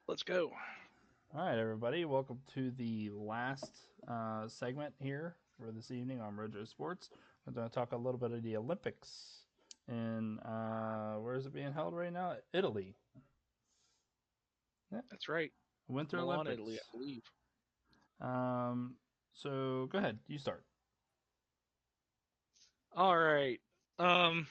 Let's go. All right, everybody. Welcome to the last segment here for this evening on Ro-JoSports. We're going to talk a little bit of the Olympics. And where is it being held right now? Italy. Yeah, That's right. Winter Milan, Italy, I Olympics. believe. Um, so go ahead. You start. All right. Um,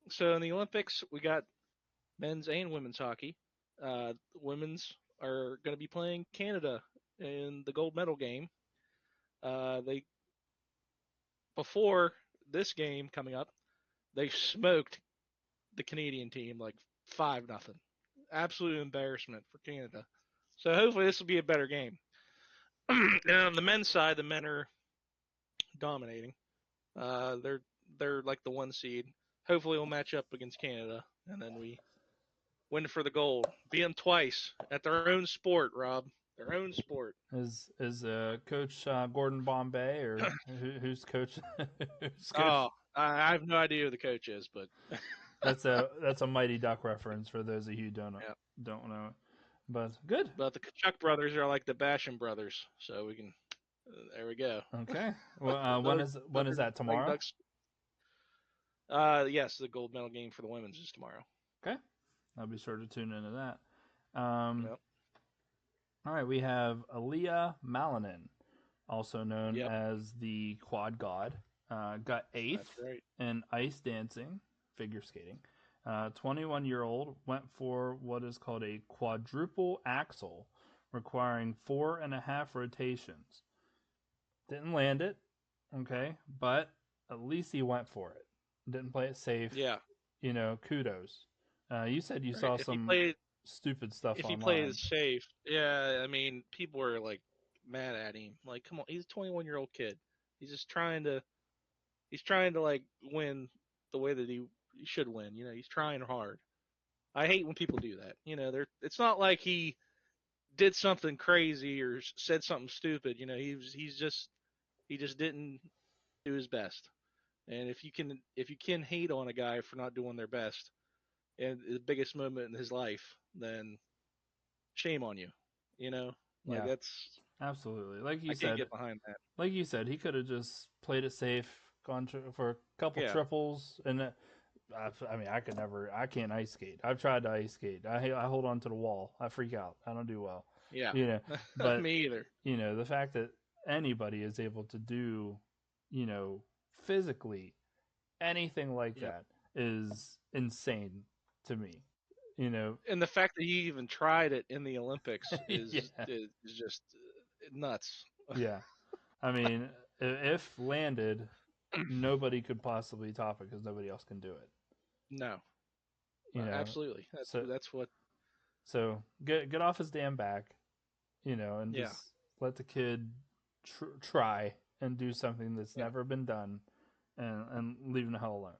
so in the Olympics, we got men's and women's hockey. Women's are going to be playing Canada in the gold medal game. They before this game coming up, they smoked the Canadian team like 5-0. Absolute embarrassment for Canada. So hopefully this will be a better game. And on the men's side, the men are dominating. They're like the one seed. Hopefully, we'll match up against Canada, and then we win for the gold. Beat them twice at their own sport, Rob. Their own sport. Is Coach Gordon Bombay or who's coach? Who's coach? Oh, I have no idea who the coach is, but That's a Mighty Duck reference for those of you who yeah. don't know. But good. But the Kachuk brothers are like the Basham brothers, so we can. There we go. Okay. Well, when Those, is those when is that Mighty tomorrow? Ducks. Yes, the gold medal game for the women's is tomorrow. Okay. I'll be sure to tune into that. Yep. All right, we have Aliyah Malinin, also known Yep. as the Quad God, got That's eighth right. in ice dancing, figure skating. 21-year-old went for what is called a quadruple axel, requiring 4.5 rotations. Didn't land it, okay, but at least he went for it. Didn't play it safe. Yeah. Kudos. You said you Right. saw If he some played stupid stuff if he plays online. safe, yeah, I mean, people are like mad at him. Like, come on, he's a 21-year-old kid. He's just trying to like win the way that he should win. He's trying hard. I hate when people do that. It's not like he did something crazy or said something stupid. He just didn't do his best. And if you can hate on a guy for not doing their best in the biggest moment in his life, then shame on you. You know, like Yeah, that's absolutely. I can't get behind that. He could have just played it safe, for a couple Yeah, triples, and I mean, I can't ice skate. I've tried to ice skate. I hold on to the wall. I freak out. I don't do well, yeah, you know. But me either. the fact that anybody is able to do, physically anything like Yep. that is insane to me. You know, And the fact that he even tried it in the Olympics is yeah, is just nuts. yeah. I mean, if landed, nobody could possibly top it because nobody else can do it. No, You know, absolutely. That's so that's what. get off his damn back, and Yeah, just let the kid try and do something that's yeah, never been done, and leave him the hell alone.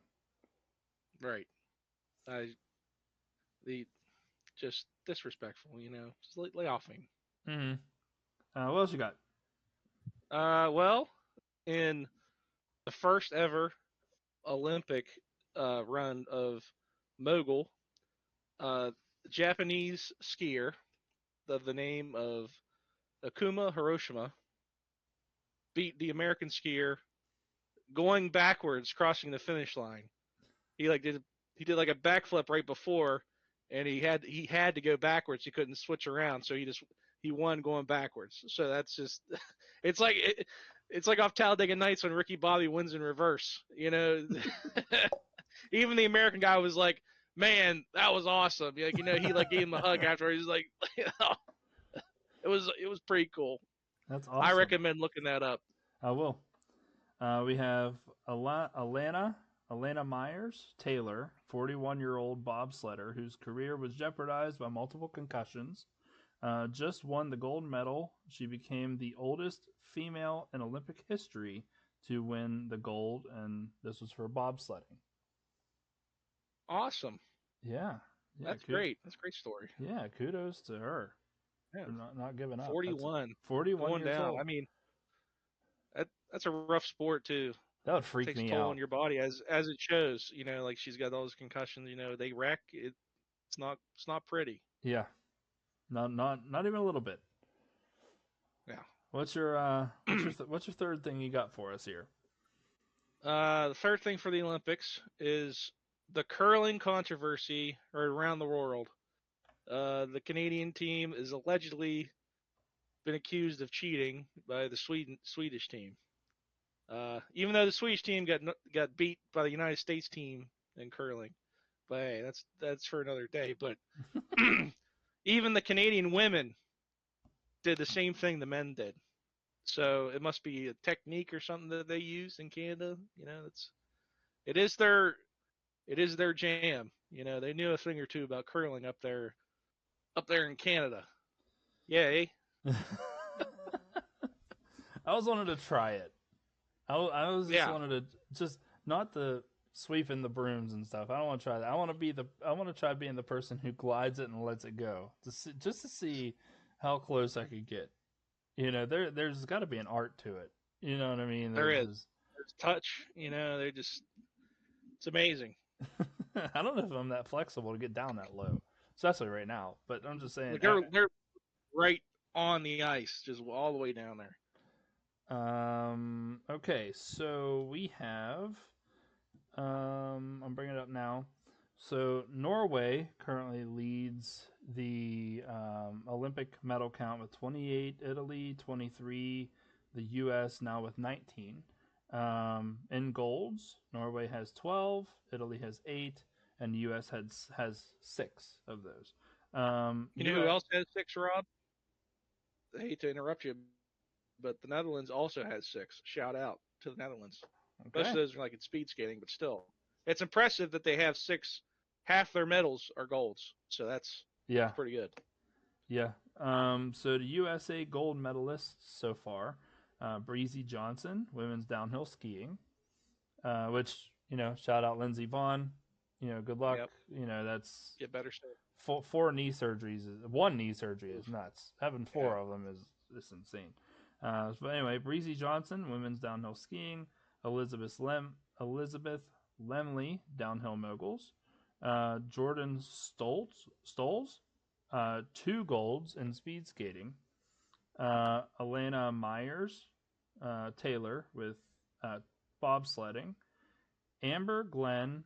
right. I the just disrespectful. Just lay off him. Mm-hmm. What else you got? Well, in the first ever Olympic run of mogul, uh, Japanese skier of the name of Akuma Hiroshima beat the American skier going backwards, crossing the finish line. He like did he did like a backflip right before, and he had to go backwards. He couldn't switch around, so he won going backwards. So that's just it's like it's like off Talladega Nights when Ricky Bobby wins in reverse. Even the American guy was like, "Man, that was awesome!" He like gave him a hug after. He's like, it was pretty cool. That's I awesome. recommend looking that up. I will. We have Alana Myers Taylor, 41-year-old bobsledder whose career was jeopardized by multiple concussions. Just won the gold medal. She became the oldest female in Olympic history to win the gold, and this was for bobsledding. Awesome. Yeah, yeah, That's great. That's a great story. yeah. Kudos to her Yeah. for not giving up. That's 41 41 going years down. I old. mean, that's a rough sport too. That would freak Takes a me toll on out. your body as it shows. Like she's got all those concussions. They wreck. It's not pretty. Yeah, Not even a little bit. Yeah. What's your third thing you got for us here? The third thing for the Olympics is the curling controversy around the world. The Canadian team is allegedly been accused of cheating by the Swedish team. Even though the Swedish team got beat by the United States team in curling, but hey, that's for another day. But even the Canadian women did the same thing the men did. So it must be a technique or something that they use in Canada. It is their it is their jam. They knew a thing or two about curling up there in Canada. Yay. I was wanted to try it. I was just Yeah, wanted to just not the sweeping the brooms and stuff. I don't want to try that. I want to try being the person who glides it and lets it go, just to see how close I could get. There's got to be an art to it. You know what I mean? there There's is. just There's touch. They're just it's amazing. I don't know if I'm that flexible to get down that low, especially right now. But I'm just saying. Like they're right on the ice, just all the way down there. Okay, so we have. I'm bringing it up now. So Norway currently leads the Olympic medal count with 28, Italy 23, the U.S. now with 19. In golds, Norway has 12, Italy has 8, and the U.S. has 6 of those. You know who U.S. else has six, Rob? I hate to interrupt you, but the Netherlands also has six. Shout out to the Netherlands. Most Okay. of those are like in speed skating, but still, it's impressive that they have six. Half their medals are golds, so that's Yeah. pretty good. Yeah. So the USA gold medalists so far, Breezy Johnson, women's downhill skiing, which, shout out Lindsey Vaughn. Good luck. Yep, That's get better soon. four knee surgeries. One knee surgery is Oof. nuts. Having Yeah. four of them is insane. But anyway, Breezy Johnson, women's downhill skiing. Elizabeth Lemley, downhill moguls. Jordan Stolz, 2 golds in speed skating. Elena Myers Taylor with uh, bobsledding. Amber Glenn,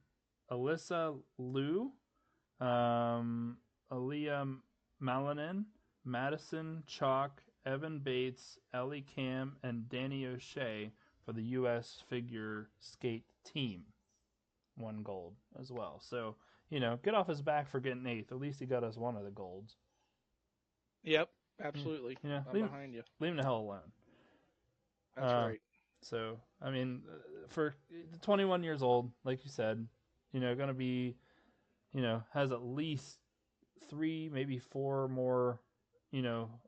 Alyssa Liu, um, Aaliyah Malanin, Madison Chalk, Evan Bates, Ellie Cam, and Danny O'Shea for the U.S. figure skate team. 1 gold as well. So, get off his back for getting eighth. At least he got us one of the golds. Yep, Yeah, absolutely. I'm leave him, behind you. leave him the hell alone. That's Uh, right. so, I mean, for 21 years old, like you said, going to be, has at least 3, maybe 4 more,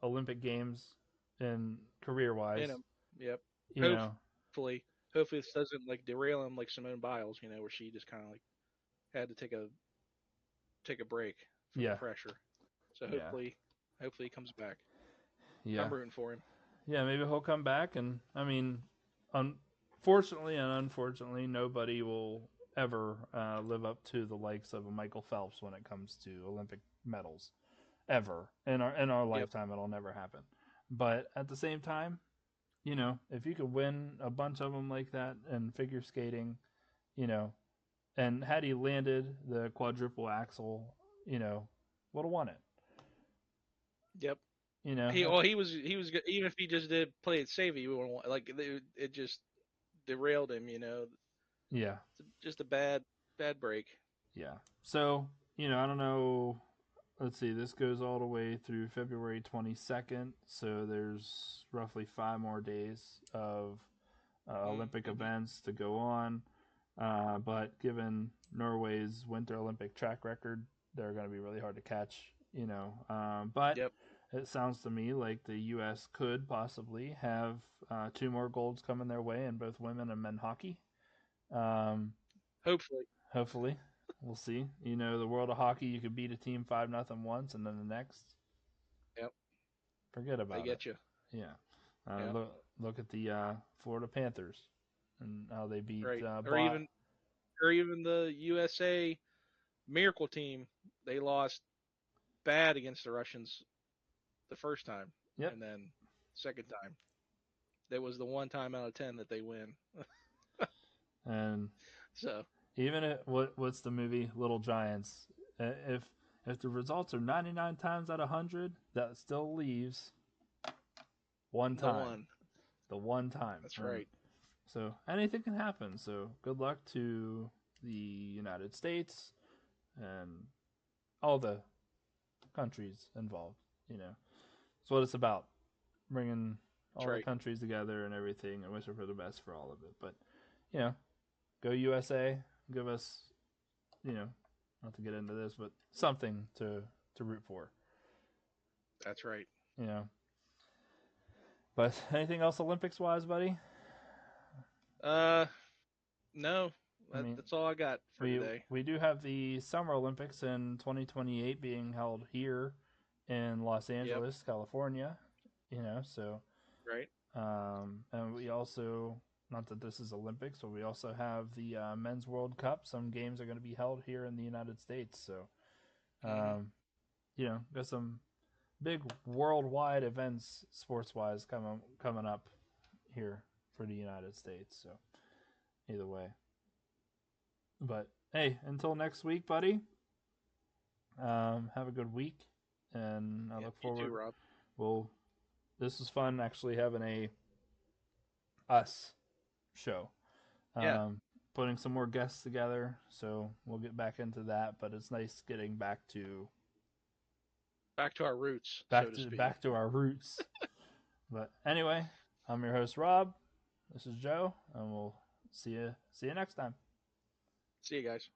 Olympic games in career In wise. him. Yep. You know, Hopefully, hopefully this doesn't like derail him like Simone Biles. Where she just kind of like had to take a break from the yeah, pressure. So yeah, hopefully he comes back. yeah, I'm rooting for him. yeah. Maybe he'll come back, and I mean, unfortunately and unfortunately, nobody will ever live up to the likes of a Michael Phelps when it comes to Olympic medals. Ever in our Yep. lifetime, it'll never happen. But at the same time, if you could win a bunch of them like that in figure skating, you know, and had he landed the quadruple axel, you know, would have won it. Yep. You know, He was even if he just did play it safe, he wouldn't like it just derailed him. yeah, It's just a bad break. yeah. So I don't know. Let's see. This goes all the way through February 22nd. So there's roughly 5 more days of Olympic Mm-hmm. events to go on. But given Norway's Winter Olympic track record, they're going to be really hard to catch. But Yep. it sounds to me like the U.S. could possibly have 2 more golds coming their way in both women and men hockey. Um, Hopefully. Hopefully, we'll see. The world of hockey, you could beat a team 5-0 once, and then the next, Yep. forget They about it. get you. Yeah. Yep. Look at the Florida Panthers and how they beat Right. Or Bot. even the USA Miracle team. They lost bad against the Russians the first time, Yep. and then second time, it was the one time out of 10 that they win. And So even what's the movie Little Giants? If the results are 99 times out of 100, that still leaves one the time. one. The one time. That's And right. so anything can happen. So good luck to the United States and all the countries involved. You know, that's what it's about. Bringing That's all the right. countries together and everything, and wishing for the best for all of it. But you know, go USA. Give us, you know, not to get into this, but something to root for. That's right. You know. But anything else Olympics wise, buddy? Uh, no, I mean, that's all I got for we today. we do have the Summer Olympics in 2028 being held here in Los Yep. Angeles, California. You know, so Right. and we also, not that this is Olympics, but we also have the Men's World Cup. Some games are going to be held here in the United States. So, Hmm. um, you know, got some big worldwide events sports wise coming up here for the United States. So either way, but hey, until next week, buddy. Have a good week, and I Yep. look You too, forward. Rob. Well, this was fun actually having a us show. Yeah. Um, Putting some more guests together, so we'll get back into that. But it's nice getting Back to our roots, so to speak. back to our roots. But anyway, I'm your host Rob. This is Joe, and we'll see you next time. See you guys.